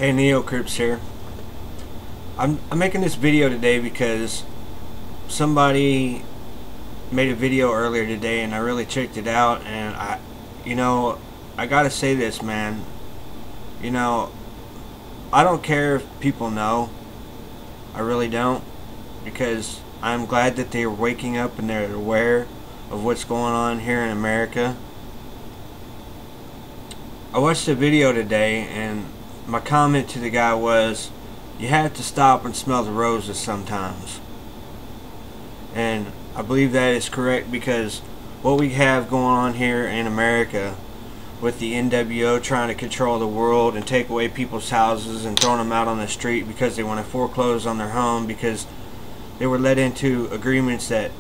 Hey, Neocrypts here. I'm making this video today because somebody made a video earlier today and I really checked it out, and I gotta say this, man. I don't care if people know. I really don't, because I'm glad that they're waking up and they're aware of what's going on here in America. I watched a video today and my comment to the guy was, you have to stop and smell the roses sometimes. And I believe that is correct, because what we have going on here in America with the NWO trying to control the world and take away people's houses and throwing them out on the street because they want to foreclose on their home because they were led into agreements that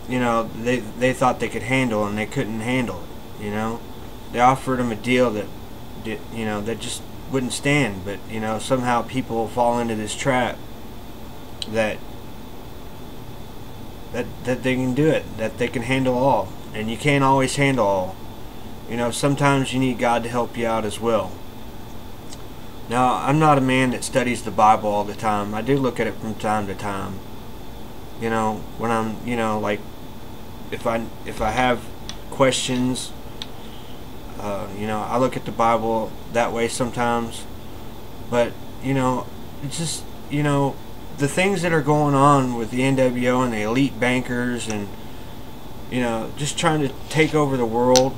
they thought they could handle and they couldn't handle it. They offered them a deal that that just wouldn't stand, but somehow people fall into this trap that they can do it, that they can handle all, and you can't always handle all. Sometimes you need God to help you out as well. Now, I'm not a man that studies the Bible all the time. I do look at it from time to time. When I'm like if I have questions, I look at the Bible that way sometimes. But it's just the things that are going on with the NWO and the elite bankers and just trying to take over the world.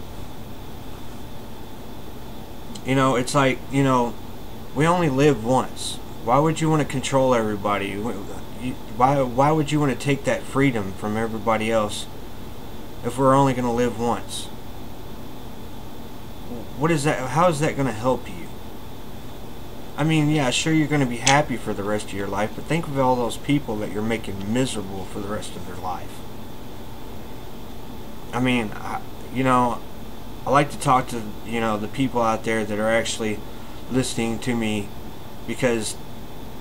It's like, we only live once. Why would you want to control everybody? Why would you want to take that freedom from everybody else if we're only going to live once? What is that? How is that going to help you? I mean, yeah, sure, you're going to be happy for the rest of your life, but think of all those people that you're making miserable for the rest of their life. I mean, I like to talk to the people out there that are actually listening to me because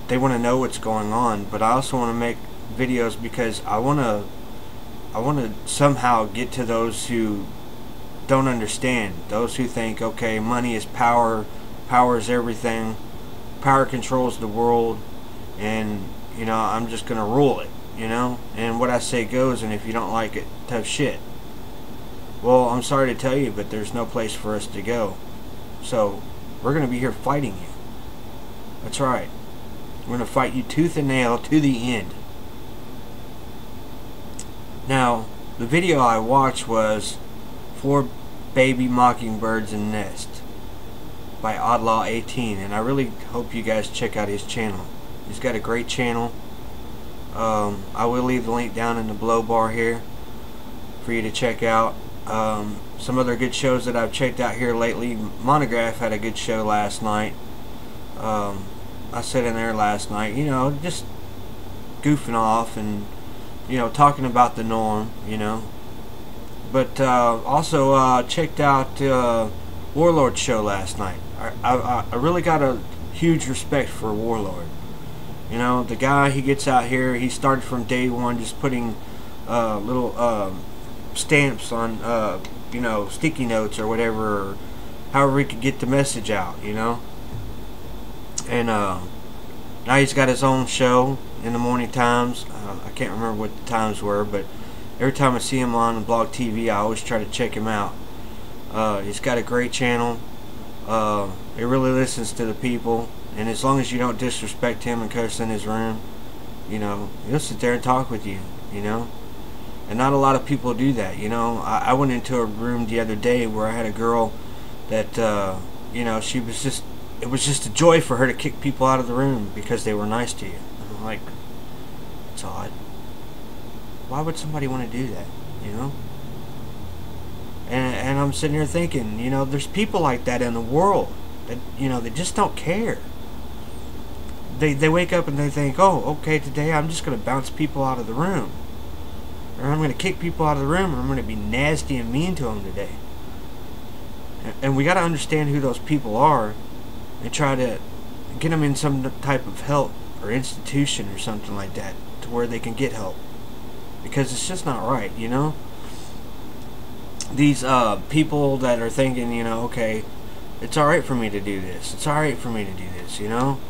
they want to know what's going on, but I also want to make videos because I want to somehow get to those who don't understand, those who think, okay, money is power, power is everything, power controls the world, and I'm just gonna rule it, and what I say goes, and if you don't like it, tough shit. Well, I'm sorry to tell you, but there's no place for us to go. So we're gonna be here fighting you. That's right. We're gonna fight you tooth and nail to the end. Now, the video I watched was 4 Baby Mockingbirds in Nest by Oddlaw18, and I really hope you guys check out his channel. He's got a great channel. I will leave the link down in the below bar here for you to check out. Some other good shows that I've checked out here lately. Monograph had a good show last night. I sat in there last night, just goofing off and talking about the norm, But also checked out Warlord's show last night. I really got a huge respect for Warlord. The guy, he gets out here, he started from day one just putting little stamps on sticky notes or whatever, or however he could get the message out, and now he's got his own show in the morning times. I can't remember what the times were, but every time I see him on Blog TV, I always try to check him out. He's got a great channel. He really listens to the people, and as long as you don't disrespect him and curse in his room, he'll sit there and talk with you, And not a lot of people do that, I went into a room the other day where I had a girl that, she was just, it was just a joy for her to kick people out of the room because they were nice to you. And I'm like, it's odd. Why would somebody want to do that, And I'm sitting here thinking, there's people like that in the world that, they just don't care. They wake up and they think, oh, okay, today I'm just going to bounce people out of the room. Or I'm going to kick people out of the room, or I'm going to be nasty and mean to them today. And we got to understand who those people are and try to get them in some type of help or institution or something like that to where they can get help. Because it's just not right, these people that are thinking, okay, It's alright for me to do this. It's alright for me to do this, you know?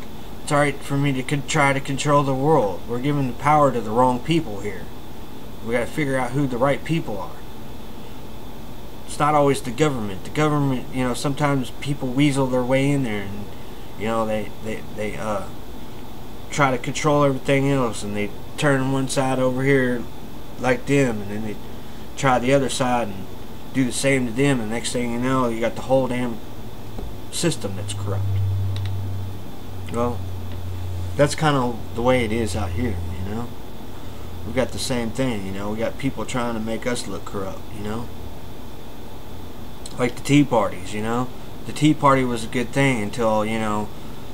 It's alright for me to try to control the world. We're giving the power to the wrong people here. We gotta figure out who the right people are. It's not always the government. The government, you know, sometimes people weasel their way in there, and you know, they try to control everything else, and they turn one side over here like them, and then they try the other side and do the same to them, and next thing you know, you got the whole damn system that's corrupt. Well, that's kind of the way it is out here, you know. We got the same thing, you know. We got people trying to make us look corrupt, you know. Like the Tea Parties, you know. The Tea Party was a good thing until, you know,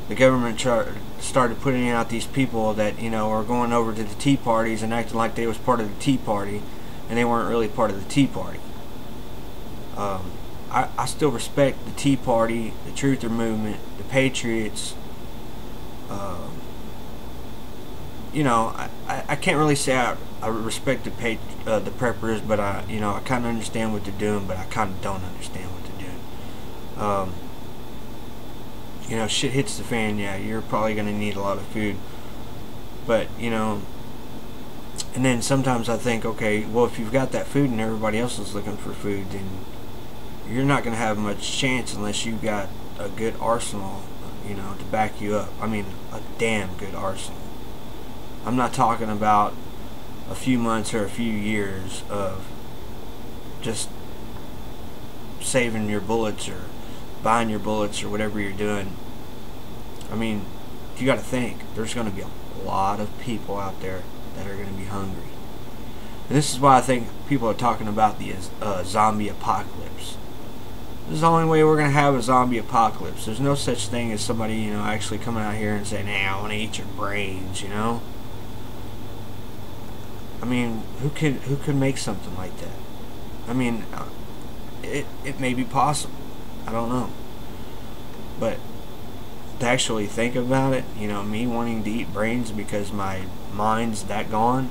the government started putting out these people that, you know, are going over to the Tea Parties and acting like they was part of the Tea Party, and they weren't really part of the Tea Party. I still respect the Tea Party, the Truther Movement, the Patriots. You know, I can't really say I respect the preppers, but you know, I kind of understand what they're doing, but I kind of don't understand what they're doing. You know, shit hits the fan. Yeah, you're probably gonna need a lot of food, but you know, and then sometimes I think, okay, well, if you've got that food and everybody else is looking for food, then you're not gonna have much chance unless you've got a good arsenal, you know, to back you up. I mean, a damn good arsenal. I'm not talking about a few months or a few years of just saving your bullets or buying your bullets or whatever you're doing. I mean, you got to think, there's going to be a lot of people out there that are going to be hungry. And this is why I think people are talking about the zombie apocalypse. This is the only way we're going to have a zombie apocalypse. There's no such thing as somebody, you know, actually coming out here and saying, hey, I want to eat your brains, you know? I mean, who could make something like that? I mean, it may be possible. I don't know. But to actually think about it, you know, me wanting to eat brains because my mind's that gone,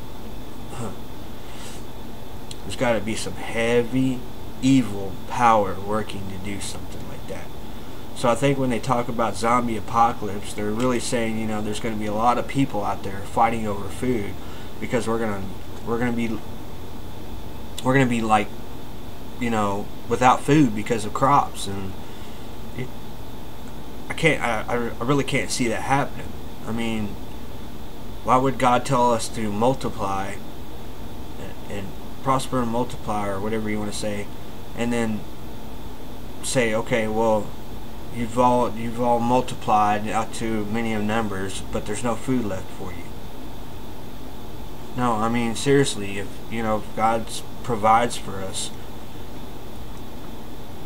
there's got to be some heavy, evil power working to do something like that. So I think when they talk about zombie apocalypse, they're really saying, you know, there's going to be a lot of people out there fighting over food, because we're gonna be like, you know, without food because of crops, and I really can't see that happening. I mean, why would God tell us to multiply and prosper and multiply, or whatever you want to say, and then say, okay, well, you've all multiplied out to many of numbers, but there's no food left for you? No, I mean, seriously, if, you know, if God provides for us,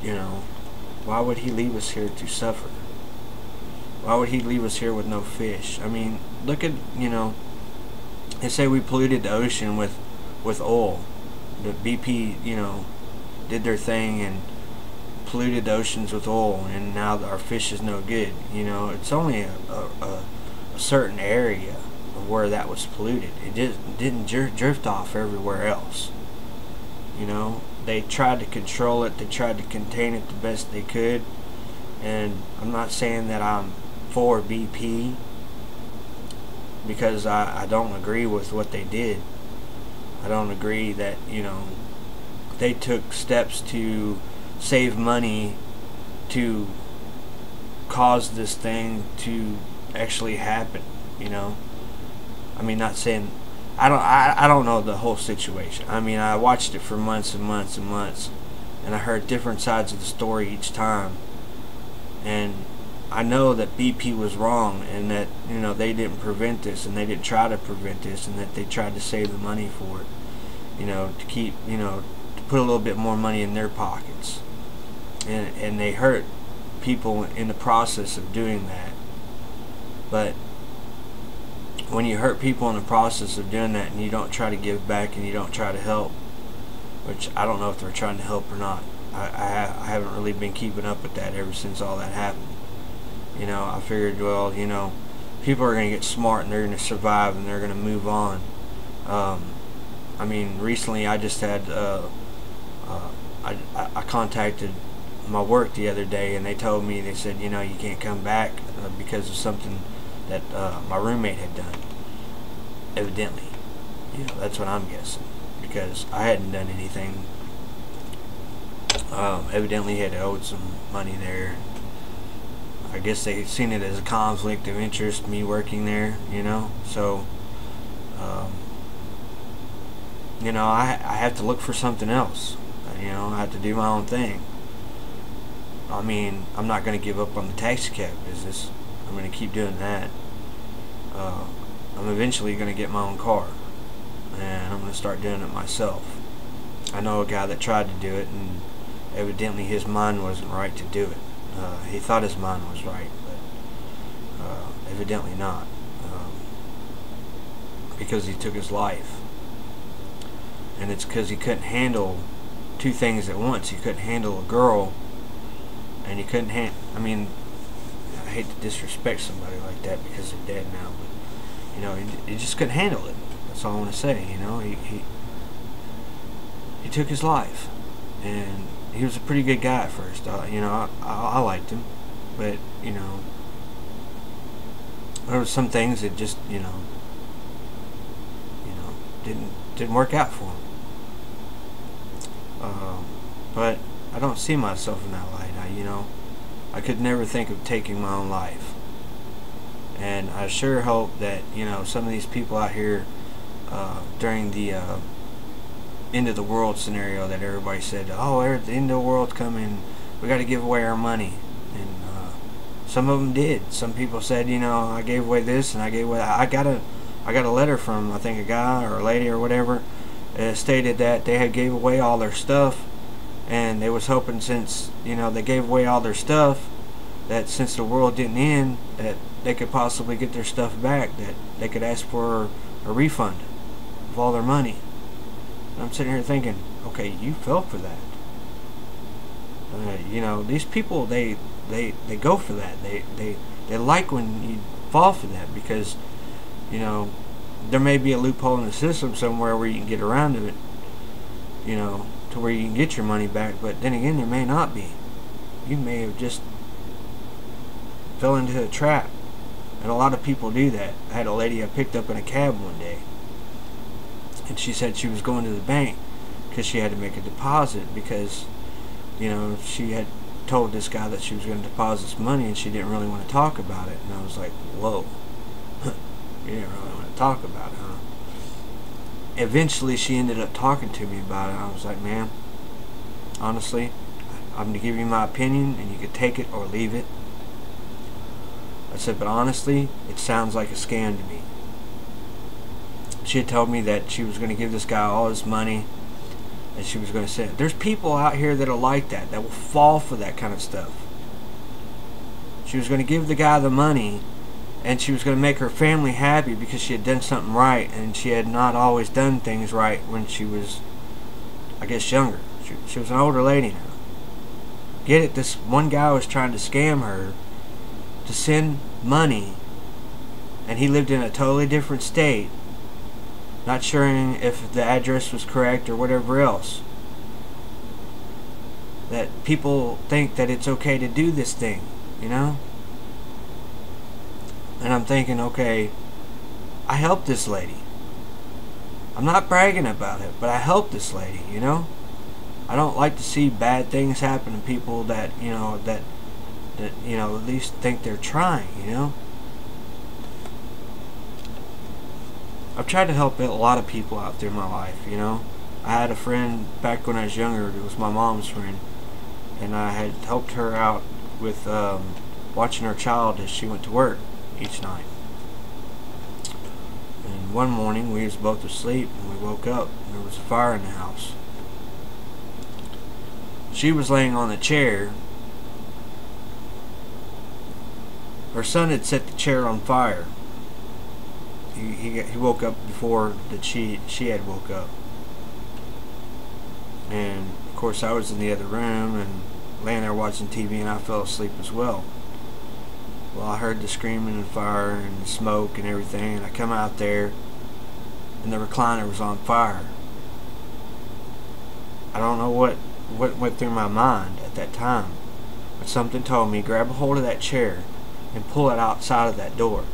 you know, why would He leave us here to suffer? Why would He leave us here with no fish? I mean, look at, you know, they say we polluted the ocean with oil. The BP, you know, did their thing and polluted the oceans with oil, and now our fish is no good. You know, it's only a certain area of where that was polluted. It didn't drift off everywhere else. You know, they tried to control it, they tried to contain it the best they could, and I'm not saying that I'm for BP, because I don't agree with what they did. I don't agree that, you know, they took steps to save money to cause this thing to actually happen, you know. I mean, not saying, I don't know the whole situation. I mean, I watched it for months and months and months, and I heard different sides of the story each time, and I know that BP was wrong, and that, you know, they didn't prevent this, and they didn't try to prevent this, and that they tried to save the money for it, you know, to keep, you know, to put a little bit more money in their pockets, and they hurt people in the process of doing that. But when you hurt people in the process of doing that, and you don't try to give back, and you don't try to help, which I don't know if they're trying to help or not. I haven't really been keeping up with that ever since all that happened. You know, I figured, well, you know, people are going to get smart, and they're going to survive, and they're going to move on. I mean, recently I just had I contacted my work the other day, and they told me, they said, you know, you can't come back because of something that my roommate had done. Evidently, you know, that's what I'm guessing, because I hadn't done anything. Evidently, he had owed some money there. I guess they seen it as a conflict of interest, me working there, you know. So, you know, I have to look for something else. You know, I have to do my own thing. I mean, I'm not going to give up on the taxi cab business. I'm going to keep doing that. I'm eventually going to get my own car, and I'm going to start doing it myself. I know a guy that tried to do it, and evidently his mind wasn't right to do it. He thought his mind was right, but evidently not, because he took his life. And it's because he couldn't handle two things at once. He couldn't handle a girl, and he couldn't I mean, I hate to disrespect somebody like that because they're dead now, but you know, he just couldn't handle it. That's all I want to say. You know, he took his life, and he was a pretty good guy at first. You know, I liked him, but you know, there was some things that just you know didn't work out for him. But I don't see myself in that light. You know, I could never think of taking my own life, and I sure hope that you know some of these people out here during the end of the world scenario that everybody said, oh, the end of the world's coming, we got to give away our money, and some of them did. Some people said, you know, I gave away this and I gave away that. I got a letter from, I think, a guy or a lady or whatever, stated that they had gave away all their stuff, and they was hoping, since you know they gave away all their stuff, that since the world didn't end, that they could possibly get their stuff back, that they could ask for a refund of all their money. And I'm sitting here thinking, okay, you fell for that. You know, these people, they go for that. They like when you fall for that, because you know there may be a loophole in the system somewhere where you can get around it, you know, to where you can get your money back. But then again, there may not be. You may have just fell into a trap, and a lot of people do that. I had a lady I picked up in a cab one day, and she said she was going to the bank because she had to make a deposit, because you know she had told this guy that she was going to deposit some money, and she didn't really want to talk about it. And I was like, whoa, you didn't really want to talk about it, huh? Eventually she ended up talking to me about it. I was like, man, honestly, I'm going to give you my opinion, and you can take it or leave it. I said, but honestly, it sounds like a scam to me. She had told me that she was going to give this guy all his money, and she was going to say, there's people out here that are like that will fall for that kind of stuff. She was going to give the guy the money, and she was going to make her family happy because she had done something right, and she had not always done things right when she was, I guess, younger. She was an older lady now. Get it? This one guy was trying to scam her to send money, and he lived in a totally different state, not sure if the address was correct or whatever else. That people think that it's okay to do this thing, you know? And I'm thinking, okay, I helped this lady. I'm not bragging about it, but I helped this lady, you know? I don't like to see bad things happen to people that, you know, that you know, at least think they're trying, you know? I've tried to help a lot of people out through my life, you know? I had a friend back when I was younger. It was my mom's friend, and I had helped her out with watching her child as she went to work each night. And one morning we was both asleep, and we woke up and there was a fire in the house. She was laying on the chair. Her son had set the chair on fire. He woke up before that she had woke up. And of course I was in the other room and laying there watching TV, and I fell asleep as well. Well, I heard the screaming and fire and the smoke and everything, and I come out there and the recliner was on fire. I don't know what what went through my mind at that time. But something told me, grab a hold of that chair and pull it outside of that door.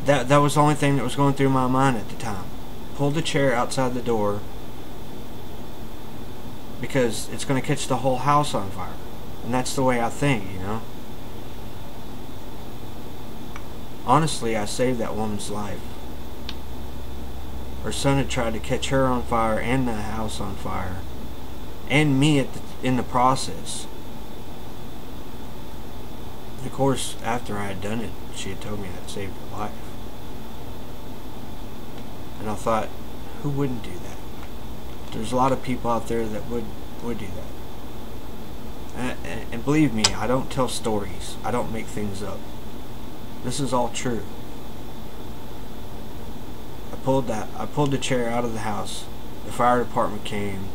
That was the only thing that was going through my mind at the time. Pull the chair outside the door, because it's going to catch the whole house on fire. And that's the way I think, you know. Honestly, I saved that woman's life. Her son had tried to catch her on fire and the house on fire, and me in the process. Of course, after I had done it, she had told me I had saved her life. And I thought, who wouldn't do that? There's a lot of people out there that would do that. And believe me, I don't tell stories. I don't make things up. This is all true. I pulled the chair out of the house. The fire department came.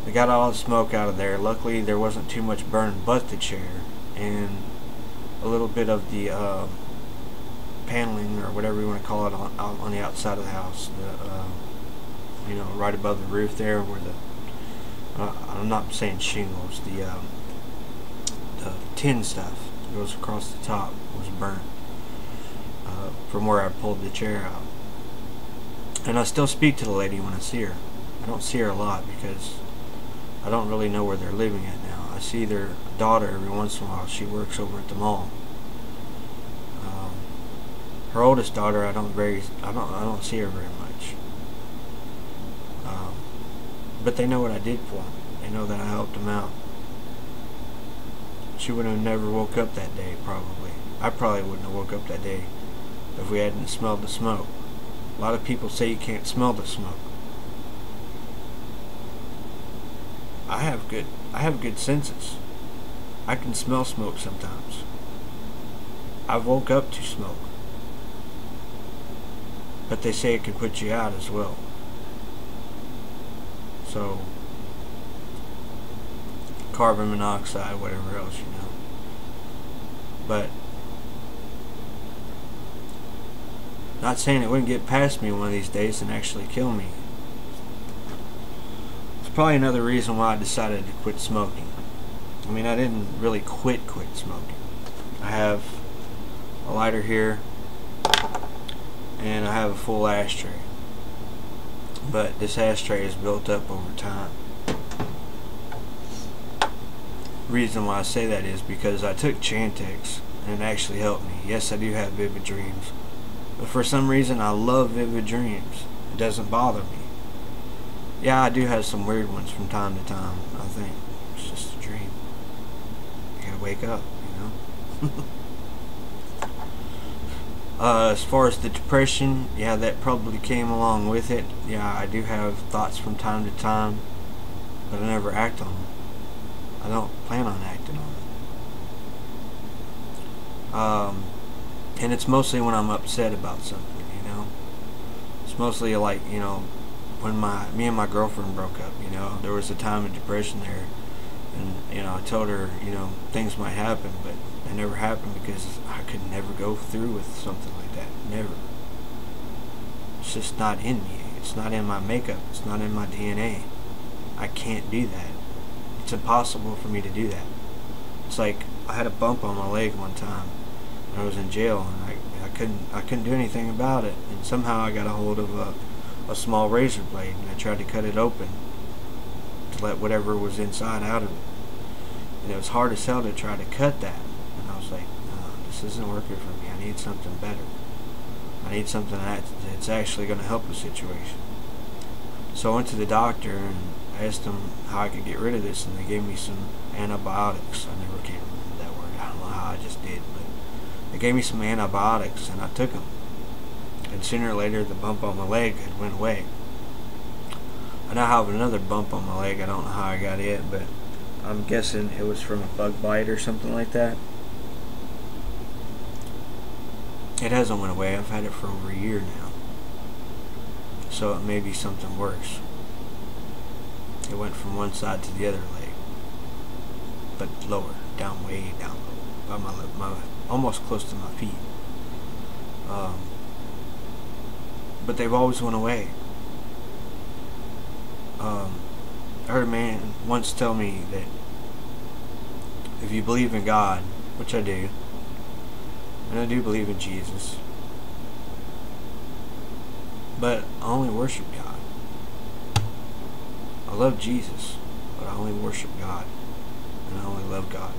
They got all the smoke out of there. Luckily, there wasn't too much burn but the chair and a little bit of the paneling, or whatever you want to call it, on the outside of the house. You know, right above the roof there, where I'm not saying shingles, the tin stuff that goes across the top was burnt from where I pulled the chair out. And I still speak to the lady when I see her. I don't see her a lot because I don't really know where they're living at now. I see their daughter every once in a while. She works over at the mall. Her oldest daughter, I don't see her very much. But they know what I did for them. They know that I helped them out. She would have never woke up that day, probably. I probably wouldn't have woke up that day if we hadn't smelled the smoke. A lot of people say you can't smell the smoke. I have good senses. I can smell smoke sometimes. I've woke up to smoke. But they say it can put you out as well. So, carbon monoxide, whatever else, you know. But, not saying it wouldn't get past me one of these days and actually kill me. It's probably another reason why I decided to quit smoking. I mean, I didn't really quit smoking. I have a lighter here, and I have a full ashtray. But this ashtray is built up over time. Reason why I say that is because I took Chantix and it actually helped me. Yes, I do have vivid dreams, but for some reason I love vivid dreams. It doesn't bother me. Yeah, I do have some weird ones from time to time. I think it's just a dream. You gotta wake up, you know. As far as the depression, yeah, that probably came along with it. Yeah, I do have thoughts from time to time, but I never act on them. I don't plan on acting on them. And it's mostly when I'm upset about something, you know. It's mostly like, you know, when me and my girlfriend broke up, you know, there was a time of depression there, and, you know, I told her, you know, things might happen, but it never happened because I could never go through with something like that. Never. It's just not in me. It's not in my makeup. It's not in my DNA. I can't do that. It's impossible for me to do that. It's like I had a bump on my leg one time when I was in jail, and I couldn't do anything about it. And somehow I got a hold of a small razor blade, and I tried to cut it open to let whatever was inside out of it. And it was hard as hell to try to cut that. And I was like, no, this isn't working for me. I need something better. I need something that's actually going to help the situation. So I went to the doctor and I asked them how I could get rid of this, and they gave me some antibiotics. I never can remember that word. I don't know how I just did, but they gave me some antibiotics and I took them. And sooner or later the bump on my leg had went away. I now have another bump on my leg. I don't know how I got it, but I'm guessing it was from a bug bite or something like that. It hasn't went away. I've had it for over a year now. So it may be something worse. It went from one side to the other leg, but lower, down, way down low, by my almost close to my feet. But they've always went away. I heard a man once tell me that if you believe in God, which I do, and I do believe in Jesus, but I only worship God. I love Jesus, but I only worship God, and I only love God.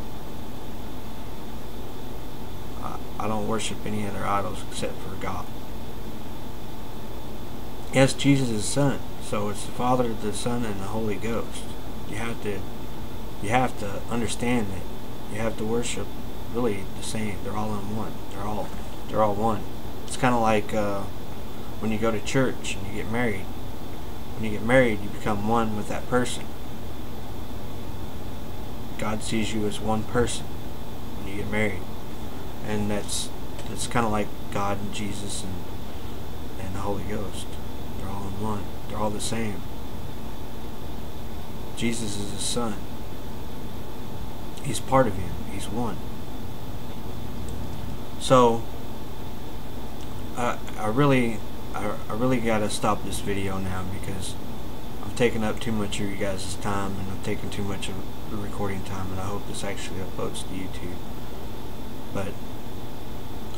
I don't worship any other idols except for God. Yes, Jesus is the Son, so it's the Father, the Son, and the Holy Ghost. You have to understand that you have to worship really the same. They're all in one. They're all one. It's kind of like when you go to church and you get married. When you get married, you become one with that person. God sees you as one person when you get married, and that's kind of like God and Jesus and the Holy Ghost. They're all in one. They're all the same. Jesus is His Son. He's part of Him. He's one. So I really got to stop this video now, because I'm taking up too much of you guys' time, and I'm taking too much of the recording time, and I hope this actually uploads to YouTube. But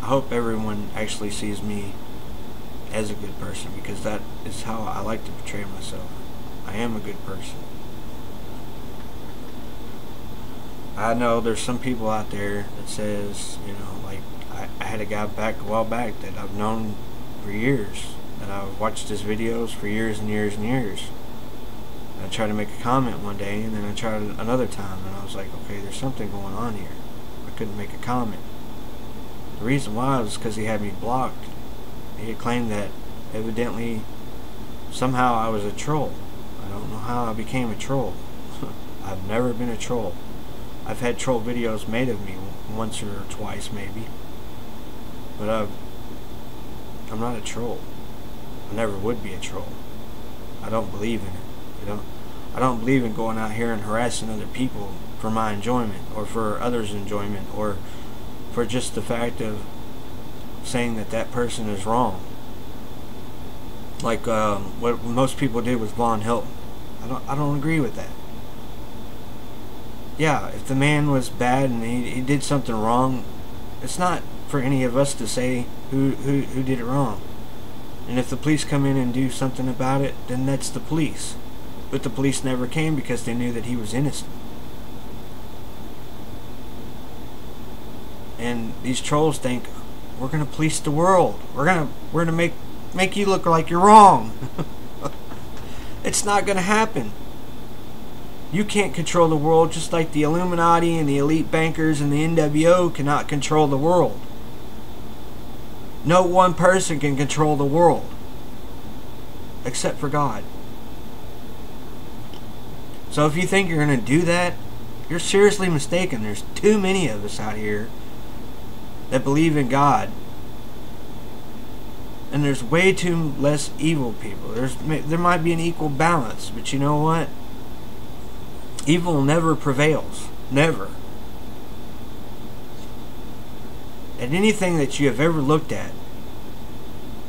I hope everyone actually sees me as a good person, because that is how I like to portray myself. I am a good person. I know there's some people out there that says, you know, like I had a guy a while back that I've known for years, that I've watched his videos for years and years and years. And I tried to make a comment one day, and then I tried another time, and I was like, okay, there's something going on here. I couldn't make a comment. The reason why was because he had me blocked. He had claimed that evidently somehow I was a troll. I don't know how I became a troll. I've never been a troll. I've had troll videos made of me once or twice maybe, but I'm not a troll. I never would be a troll. I don't believe in it. I don't believe in going out here and harassing other people for my enjoyment, or for others' enjoyment, or for just the fact of saying that that person is wrong. Like what most people did with Von Hilton. I don't agree with that. Yeah, if the man was bad and he did something wrong, it's not for any of us to say who did it wrong. And if the police come in and do something about it, then that's the police. But the police never came because they knew that he was innocent. And these trolls think, we're gonna police the world. We're gonna make you look like you're wrong. It's not gonna happen. You can't control the world, just like the Illuminati and the elite bankers and the NWO cannot control the world. No one person can control the world except for God. So if you think you're going to do that, you're seriously mistaken. There's too many of us out here that believe in God, and there's way too less evil people. There might be an equal balance, but you know what? Evil never prevails. Never. At anything that you have ever looked at.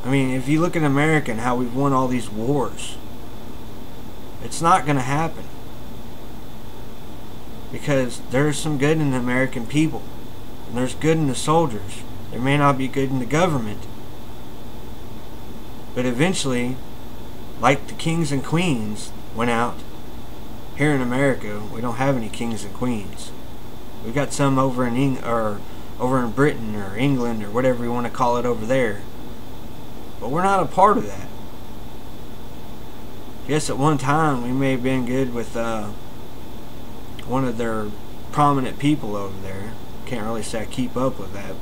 I mean, if you look at America and how we've won all these wars, it's not going to happen. Because there's some good in the American people. And there's good in the soldiers. There may not be good in the government. But eventually, like the kings and queens went out, here in America, we don't have any kings and queens. We've got some over in Britain or England or whatever you want to call it over there. But we're not a part of that. Yes, at one time we may have been good with one of their prominent people over there. Can't really say I keep up with that,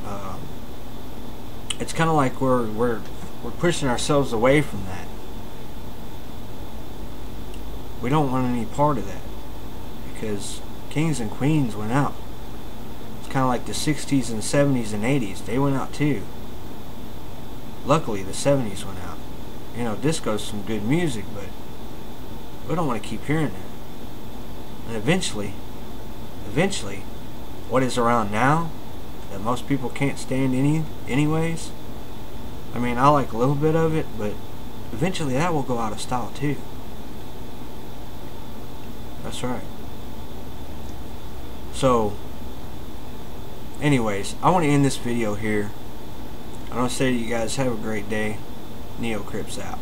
but it's kind of like we're pushing ourselves away from that. We don't want any part of that, because kings and queens went out. It's kind of like the 60s and 70s and 80s. They went out too. Luckily, the 70s went out. You know, disco's some good music, but we don't want to keep hearing that. And eventually, what is around now that most people can't stand anyways. I mean, I like a little bit of it, but eventually that will go out of style too. That's right. So, anyways, I want to end this video here. I want to say to you guys, have a great day. Neo Crips out.